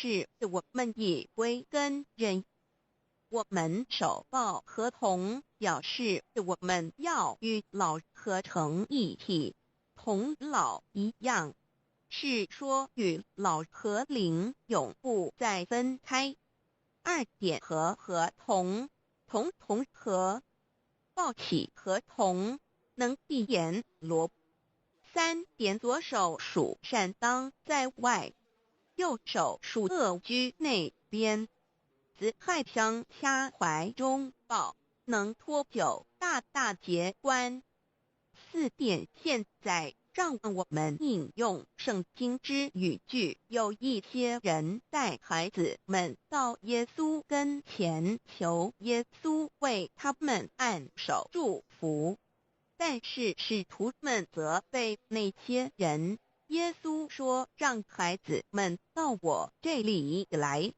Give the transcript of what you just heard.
是我们以为跟人。我们手抱合同，表示我们要与老合成一体，同老一样，是说与老和灵永不再分开。二点合同，同和，抱起合同，能闭眼罗。三点左手属善当在外，右手属恶居内边。子亥相掐怀中抱，能托久，大大节关。四点现在让我们应用圣经之语句，有一些人带孩子们到耶稣跟前，求耶稣为他们按手祝福，但是使徒们责备那些人。耶稣说：“让孩子们到我这里来，